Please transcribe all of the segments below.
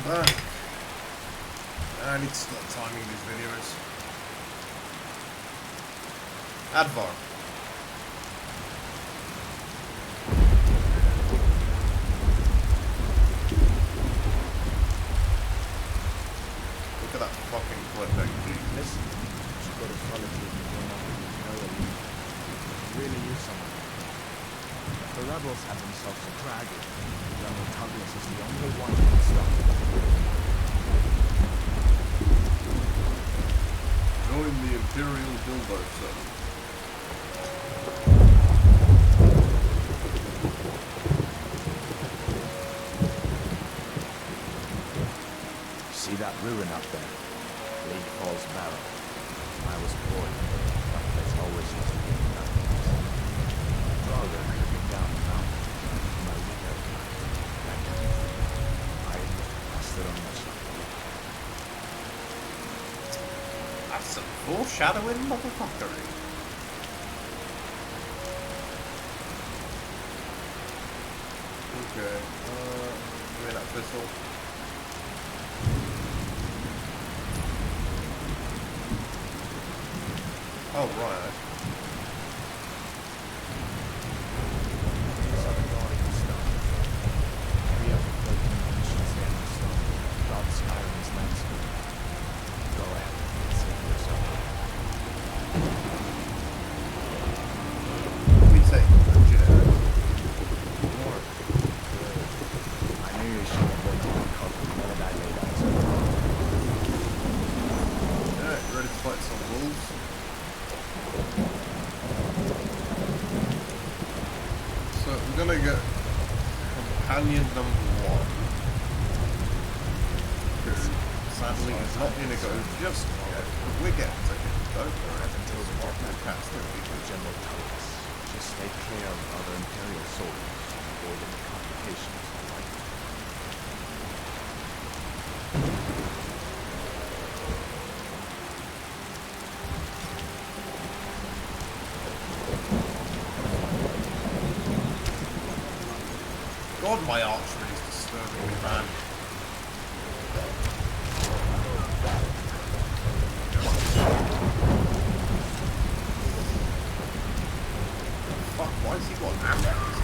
back. I need to start timing these videos. Advar. Look at that fucking clip, dude. Listen, she's got a solitude and grown up with no elite. Really is something. The rebels have themselves a dragon. General Douglas is the only one who can stop them. Join the Imperial Bilbo Zone. See that ruin up there? Lake Falls Barrow. I was bored, but there's always used to be nothing. Brother creeping down the mountain, my window. Like everything. I still don't much like it. That's some foreshadowing motherfuckery. Okay, give me that pistol. Oh, right. These are the guardian stone. Every other floating dimension stand of stone throughout Skyrim's landscape. Go ahead and see for yourself. We take the generic. More. I knew you should have been on cover the minute I laid eyes on you. Alright, ready to fight some wolves? So we're gonna get companion number 1, who sadly is not in a go just yet, but we're getting to him, don't worry, until the bottom past the people. General Douglas, just stay clear of other Imperial soldiers and avoid any complications, alright? God, my archery is disturbing me, man. Fuck, why has he got arrows?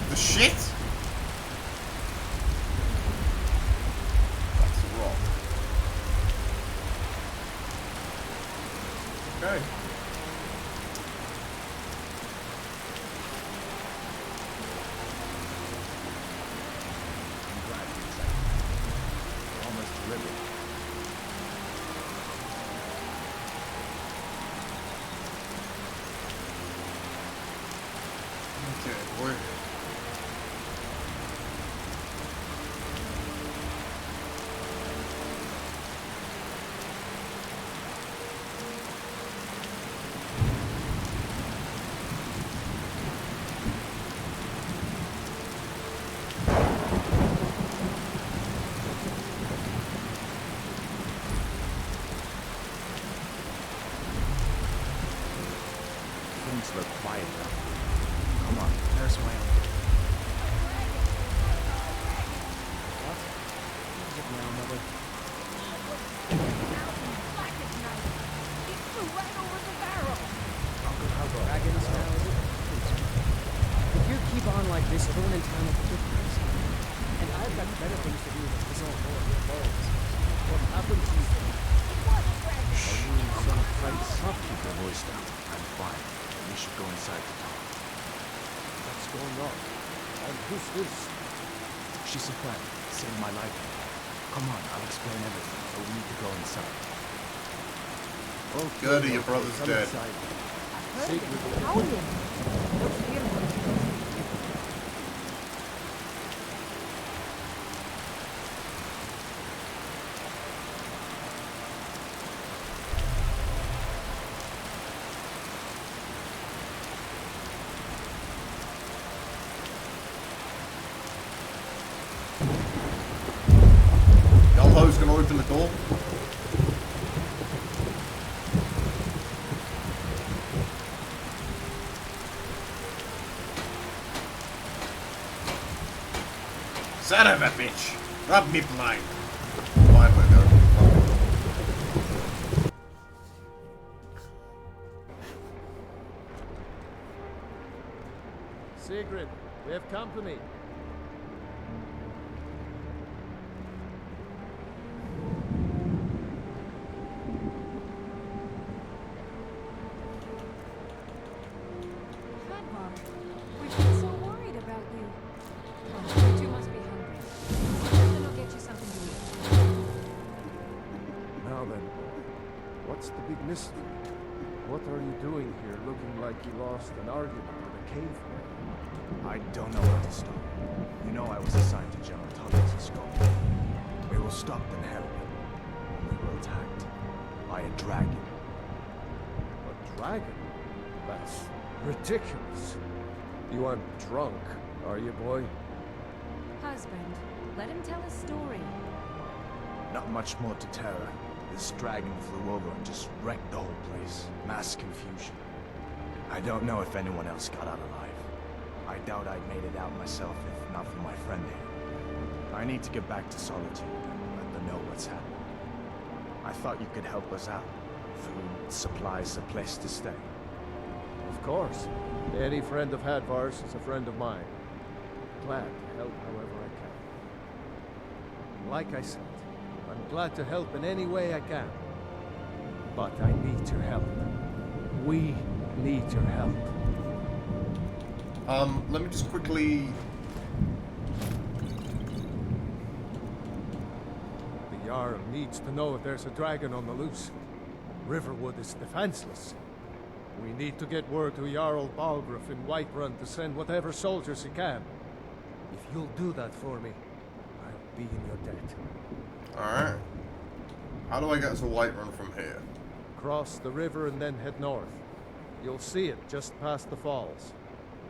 The shit? That's a rock. Okay. I'm glad you said it. We're almost delivered. Okay, boy. Things look quiet now. Come on, there's my own. What? Is it now, Mother? Uncle Hugo. Dragons now, is it? If you keep on like this, everyone in town will get crazy. And I've got better things to do than fizzle more of your balls. What happened to you? Are you in some place? Keep your voice down. I'm fine. We should go inside to talk. What's going on? And who's this? She's a friend. Saved my life. Come on, I'll explain everything, but we need to go inside. Good, your brother's Come dead. inside. Yalho's gonna open the door. Son of a bitch! Rub me blind. finally go. Sigrid, we have company. Hadvar, we've been so worried about you. Oh, you two must be hungry. Then I'll get you something to eat. Now then, what's the big mystery? What are you doing here looking like you lost an argument with a caveman? I don't know where to start. You know I was assigned to General Tullie's in Scotland. We were stopped and held. We were attacked by a dragon. A dragon? That's ridiculous. You aren't drunk, are you, boy? Husband, let him tell his story. Not much more to tell. This dragon flew over and just wrecked the whole place. Mass confusion. I don't know if anyone else got out alive. I doubt I'd made it out myself if not for my friend here. I need to get back to Solitude and let them know what's happening. I thought you could help us out. Food, supplies, a place to stay. Of course. Any friend of Hadvar's is a friend of mine. Glad to help however I can. Like I said, I'm glad to help in any way I can. But I need your help. We need your help. Let me just quickly... The Jarl needs to know if there's a dragon on the loose. Riverwood is defenseless. We need to get word to Jarl Balgruuf in Whiterun to send whatever soldiers he can. If you'll do that for me, I'll be in your debt. Alright. How do I get to Whiterun from here? Cross the river and then head north. You'll see it just past the falls.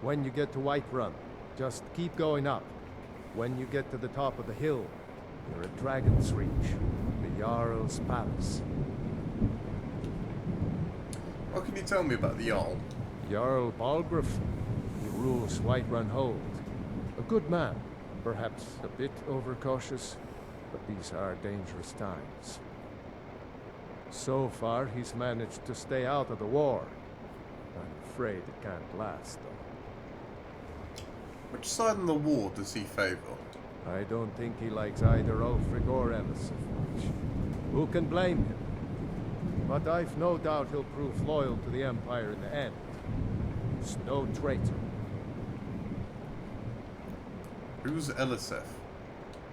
When you get to Whiterun, just keep going up. When you get to the top of the hill, you're at Dragon's Reach, the Jarl's palace. What can you tell me about the Jarl? Jarl Balgruuf, he rules Whiterun Hold. A good man, perhaps a bit overcautious, but these are dangerous times. So far, he's managed to stay out of the war. I'm afraid it can't last, though. Which side in the war does he favour? I don't think he likes either Ulfric or Elisif much. Who can blame him? But I've no doubt he'll prove loyal to the Empire in the end. He's no traitor. Who's Elisif?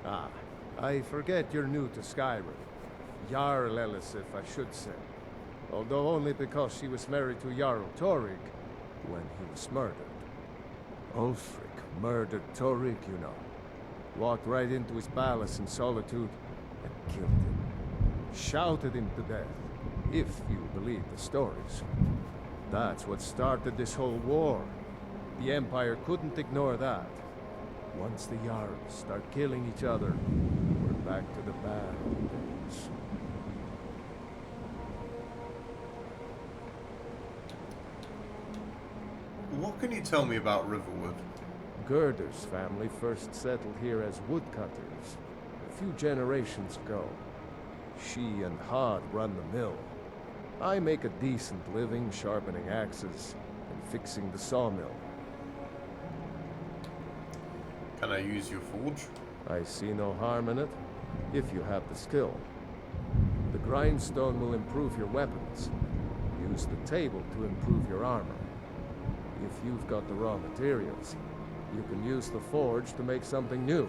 Ah, I forget you're new to Skyrim. Jarl Elisif, I should say. Although only because she was married to Jarl Torig when he was murdered. Ulfric murdered Torig, you know. Walked right into his palace in Solitude and killed him. Shouted him to death, if you believe the stories. That's what started this whole war. The Empire couldn't ignore that. Once the Jarls start killing each other, we're back to the bad old days. What can you tell me about Riverwood? Gerder's family first settled here as woodcutters a few generations ago. She and Hod run the mill. I make a decent living sharpening axes and fixing the sawmill. Can I use your forge? I see no harm in it, if you have the skill. The grindstone will improve your weapons. Use the table to improve your armor. If you've got the raw materials, you can use the forge to make something new.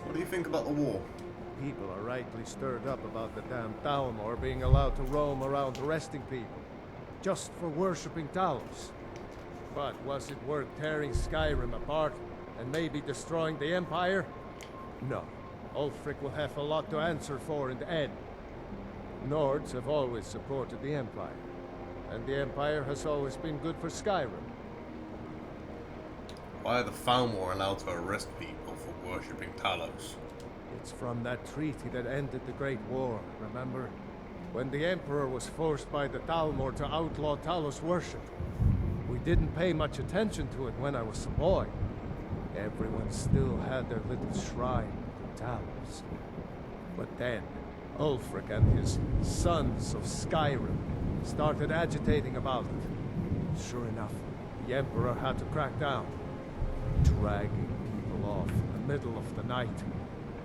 What do you think about the war? People are rightly stirred up about the damn Thalmor being allowed to roam around arresting people, just for worshipping Talos. But was it worth tearing Skyrim apart and maybe destroying the Empire? No. Ulfric will have a lot to answer for in the end. Nords have always supported the Empire, and the Empire has always been good for Skyrim. Why are the Thalmor allowed to arrest people for worshipping Talos? It's from that treaty that ended the Great War, remember? When the Emperor was forced by the Thalmor to outlaw Talos worship. We didn't pay much attention to it when I was a boy. Everyone still had their little shrine to ours. But then, Ulfric and his sons of Skyrim started agitating about it. Sure enough, the Emperor had to crack down, dragging people off in the middle of the night.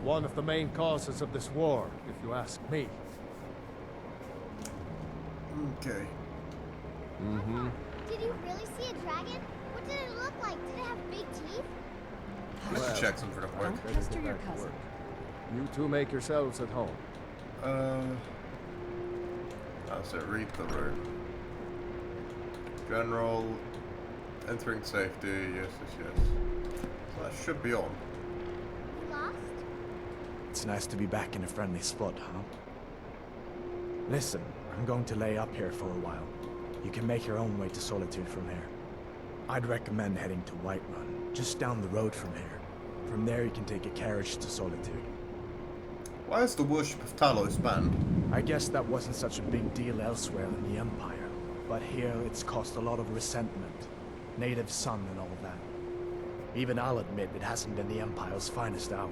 One of the main causes of this war, if you ask me. Okay. Mm-hmm. Did you really see a dragon? What did it look like? Did it have big teeth? Let's check something real quick. Don't pester your cousin. You two make yourselves at home. That's it. Read the room. General, entering safety. Yes, yes, yes. So that should be on. You lost? It's nice to be back in a friendly spot, huh? Listen, I'm going to lay up here for a while. You can make your own way to Solitude from here. I'd recommend heading to Whiterun, just down the road from here. From there you can take a carriage to Solitude. Why is the worship of Talos banned? I guess that wasn't such a big deal elsewhere in the Empire, but here it's caused a lot of resentment. Native son and all that. Even I'll admit it hasn't been the Empire's finest hour.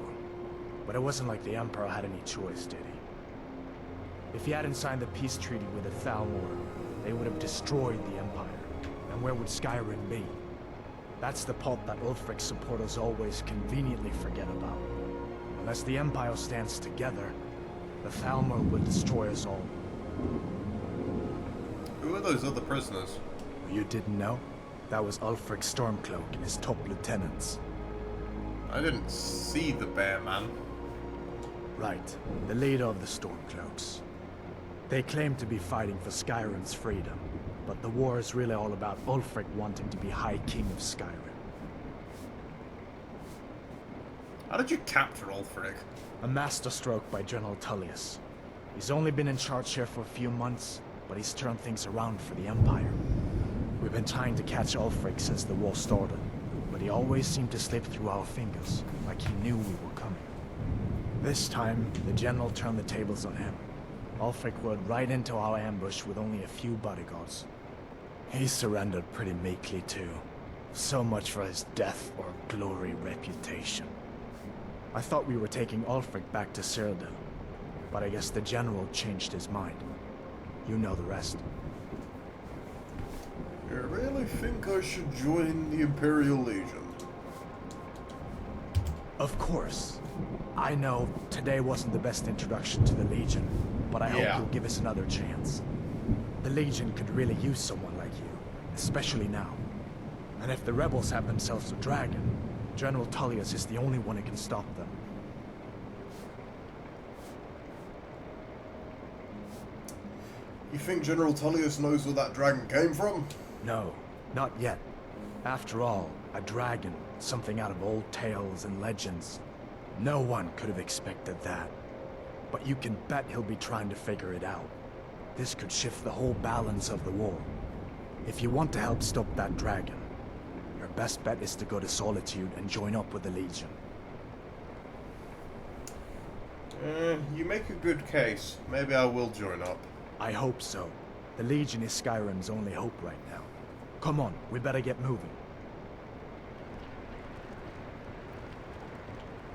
But it wasn't like the Emperor had any choice, did he? If he hadn't signed the peace treaty with the Thalmor, they would have destroyed the Empire. And where would Skyrim be? That's the part that Ulfric's supporters always conveniently forget about. Unless the Empire stands together, the Thalmor will destroy us all. Who are those other prisoners? You didn't know? That was Ulfric Stormcloak and his top lieutenants. I didn't see the bear man. Right, the leader of the Stormcloaks. They claim to be fighting for Skyrim's freedom, but the war is really all about Ulfric wanting to be High King of Skyrim. How did you capture Ulfric? A masterstroke by General Tullius. He's only been in charge here for a few months, but he's turned things around for the Empire. We've been trying to catch Ulfric since the war started, but he always seemed to slip through our fingers, like he knew we were coming. This time, the General turned the tables on him. Ulfric rode right into our ambush with only a few bodyguards. He surrendered pretty meekly too. So much for his death or glory reputation. I thought we were taking Ulfric back to Cyrodiil, but I guess the General changed his mind. You know the rest. You really think I should join the Imperial Legion? Of course. I know today wasn't the best introduction to the Legion, but I hope you'll give us another chance. The Legion could really use someone like you, especially now. And if the rebels have themselves a dragon, General Tullius is the only one who can stop them. You think General Tullius knows where that dragon came from? No, not yet. After all, a dragon, something out of old tales and legends. No one could have expected that. But you can bet he'll be trying to figure it out. This could shift the whole balance of the war. If you want to help stop that dragon, your best bet is to go to Solitude and join up with the Legion. You make a good case. Maybe I will join up. I hope so. The Legion is Skyrim's only hope right now. Come on, we better get moving.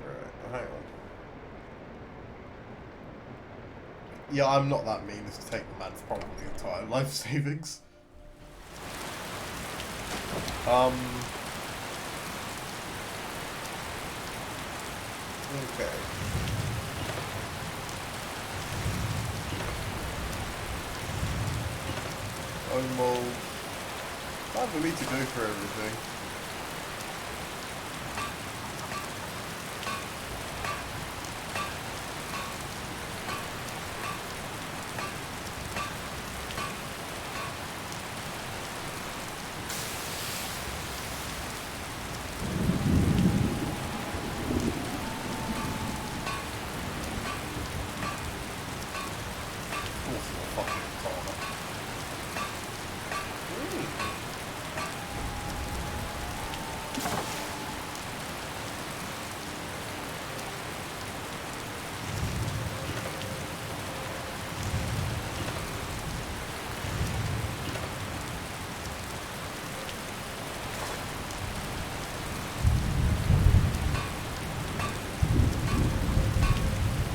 Right, hang on. Yeah, I'm not that mean as to take the man's probably entire life savings. Okay. Mold. Time for me to go for everything.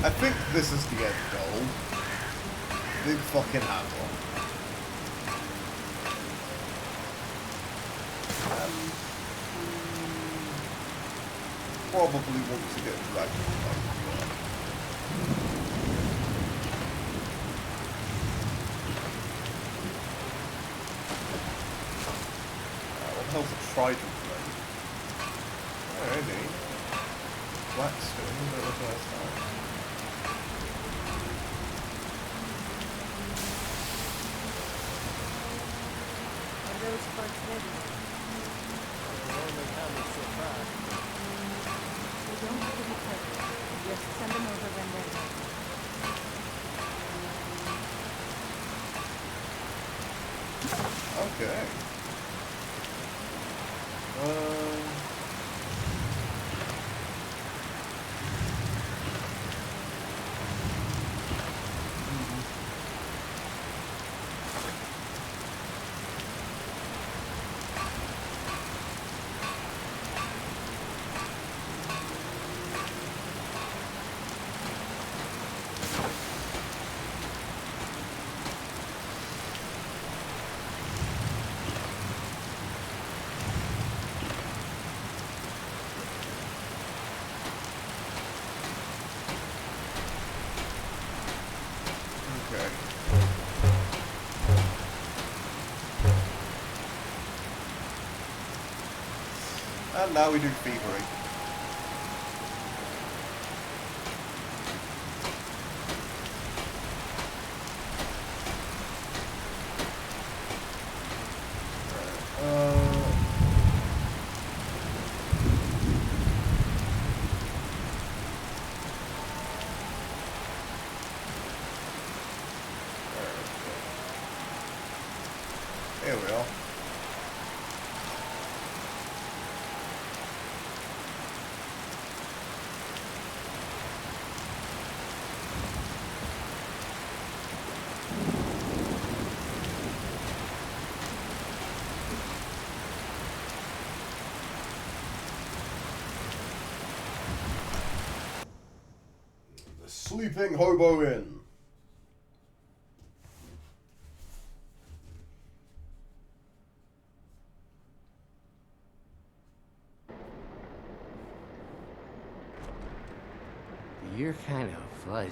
I think this is the end goal. Big fucking hammer. Probably want to get dragged. What the hell's a trident then? Oh, maybe. Blackstone, but it was last time. Are those sparks ready? We don't have to be careful. Just send them over when they're ready. Okay. Okay. And now we do thievery. Here we are. The Sleeping Hobo Inn. You're kind of fuzzy.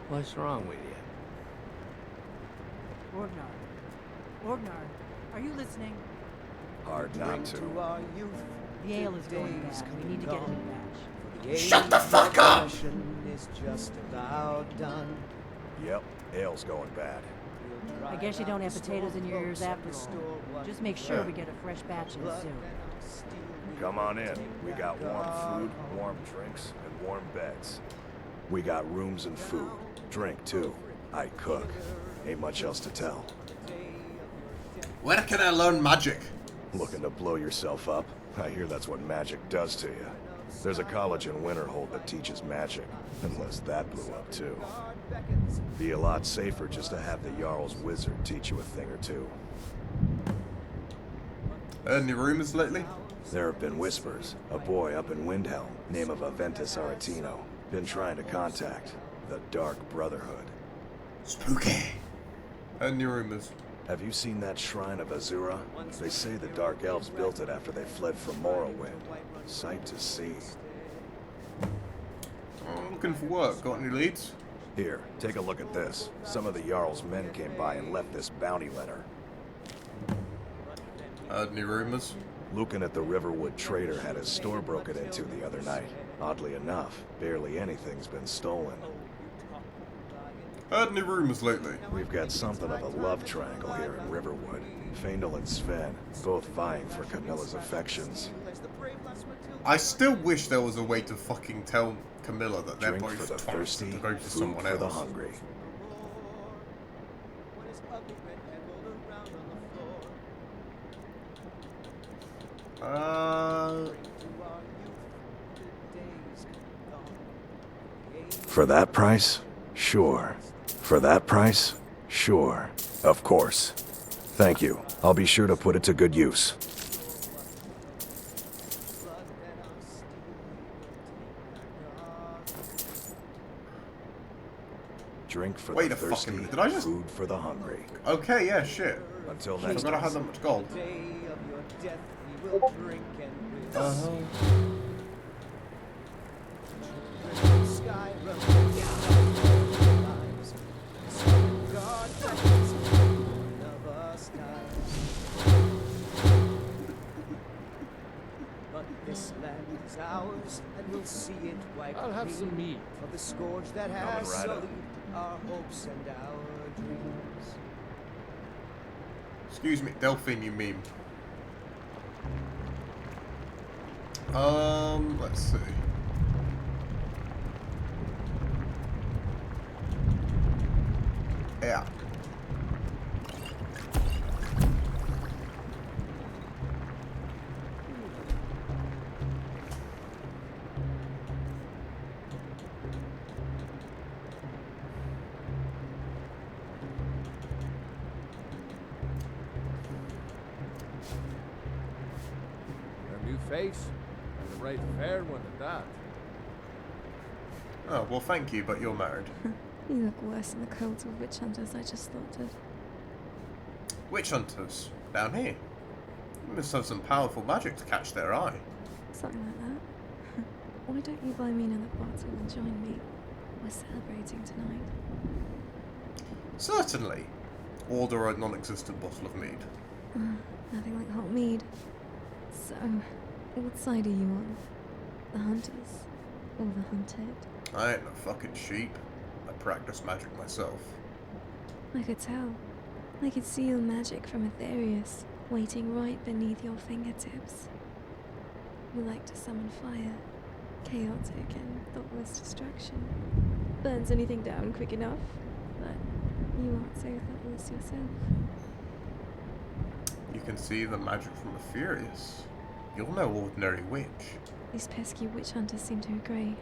What's wrong with you? Orgnar, are you listening? Hard not to. The ale is going bad. We need to get a new batch. Shut the fuck up! Is just about done. Yep, ale's going bad. I guess you don't have potatoes in your ears after all. Just make sure we get a fresh batch in soon. Come on in. We got warm food, warm drinks, and warm beds. We got rooms and food. Drink, too. I cook. Ain't much else to tell. Where can I learn magic? Looking to blow yourself up? I hear that's what magic does to you. There's a college in Winterhold that teaches magic, unless that blew up too. Be a lot safer just to have the Jarl's wizard teach you a thing or two. Any rumors lately? There have been whispers. A boy up in Windhelm, name of Aventus Aretino, been trying to contact the Dark Brotherhood. Spooky. Any rumors? Have you seen that shrine of Azura? They say the Dark Elves built it after they fled from Morrowind. Sight to see. I'm looking for work. Got any leads? Here, take a look at this. Some of the Jarl's men came by and left this bounty letter. Any rumors? Lucan at the Riverwood Trader had his store broken into the other night. Oddly enough, barely anything's been stolen. Heard any rumors lately? We've got something of a love triangle here in Riverwood. Faendal and Sven, both vying for Camilla's affections. I still wish there was a way to fucking tell Camilla that they're Drink both for the trying thirsty, to go for food someone for the else. hungry. For that price? Sure. For that price? Sure. Of course. Thank you. I'll be sure to put it to good use. Drink for Wait the a fucking thirsty, minute, did I just- food for the hungry. Okay, yeah, shit. Until I next forgot I time. had that much gold. Day of your death, we will drink and we'll Uh-huh. Skyrim, lives. Some God beckons, none of us dies. But this land is ours, and we'll see it wiped I'll have clean some meat. of the scourge that has right up. sullied our hopes and our dreams. Excuse me, Delphine, you meme. Let's see. Yeah. A new face, and a right fair one at that. Oh, well, thank you, but you're married. You look worse than the coats of witch hunters I just thought of. Witch hunters, down here. You must have some powerful magic to catch their eye. Something like that. Why don't you buy me another bottle and join me? We're celebrating tonight. Certainly. Order a non-existent bottle of mead. Nothing like hot mead. So, what side are you on? The hunters? Or the hunted? I ain't no fucking sheep. I practice magic myself. I could tell. I could see your magic from Aetherius, waiting right beneath your fingertips. You like to summon fire, chaotic and thoughtless destruction. Burns anything down quick enough, but you aren't so thoughtless yourself. You can see the magic from Aetherius. You're no ordinary witch. These pesky witch hunters seem to agree.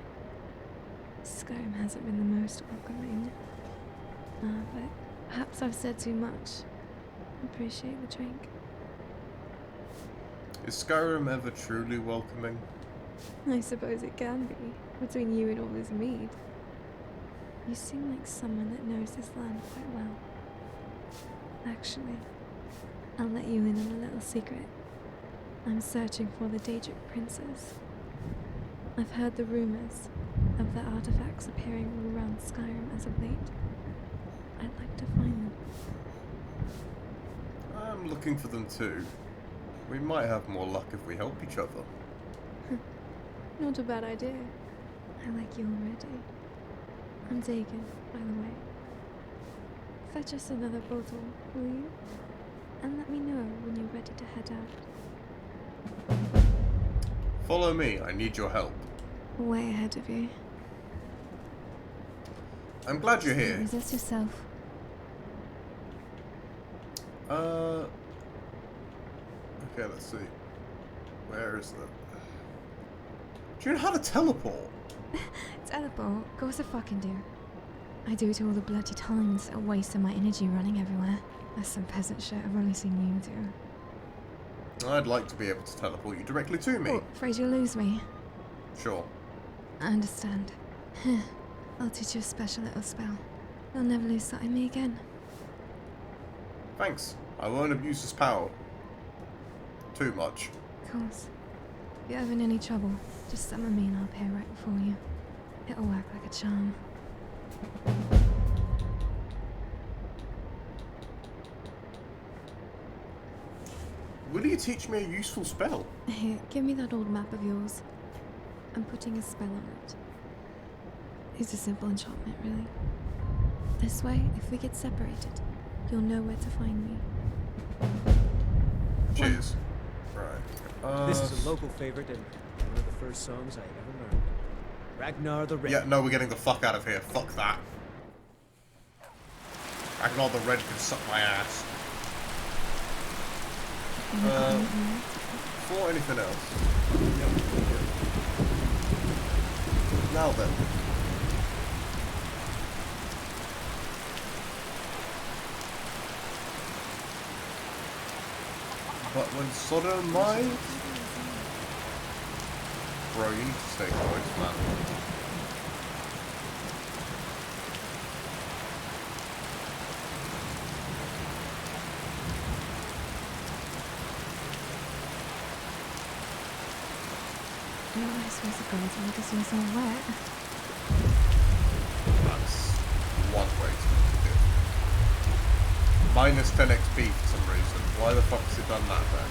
Skyrim hasn't been the most welcoming. But perhaps I've said too much. Appreciate the drink. Is Skyrim ever truly welcoming? I suppose it can be, between you and all this mead. You seem like someone that knows this land quite well. Actually, I'll let you in on a little secret. I'm searching for the Daedric Princess. I've heard the rumors of the artifacts appearing all around Skyrim as of late. I'd like to find them. I'm looking for them too. We might have more luck if we help each other. Not a bad idea. I like you already. I'm Dagon, by the way. Fetch us another bottle, will you? And let me know when you're ready to head out. Follow me, I need your help. Way ahead of you. I'm glad you're here. Resist yourself. Okay, let's see. Where is that? Do you know how to teleport? Teleport? Of course I fucking do. I do it all the bloody time instead of wasting my energy running everywhere. That's some peasant shit I've only seen you do. I'd like to be able to teleport you directly to me. Oh, afraid you'll lose me. Sure. I understand. I'll teach you a special little spell. You'll never lose sight of me again. Thanks. I won't abuse this power. Too much. Of course. If you're ever in any trouble, just summon me and I'll appear right before you. It'll work like a charm. Will you teach me a useful spell? Here, give me that old map of yours. I'm putting a spell on it. It's a simple enchantment, really. This way, if we get separated, you'll know where to find me. Cheers. Right. This is a local favorite and one of the first songs I ever learned. Ragnar the Red. Yeah, no, we're getting the fuck out of here. Fuck that. Ragnar the Red can suck my ass. For anything else? Now then. But when sodomized? Bro, you need to stay close, man. supposed to go to because you're so wet. That's one way to do it. Minus 10 XP for some reason. Why the fuck's it done that then?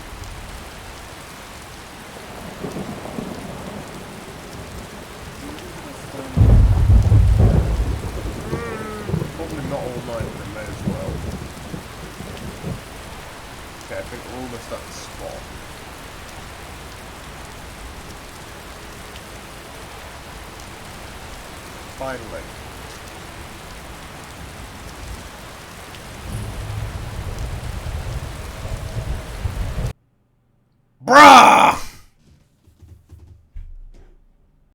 Probably not all night, but may as well. Okay, I think we're almost at the spot. Finally. Bruh!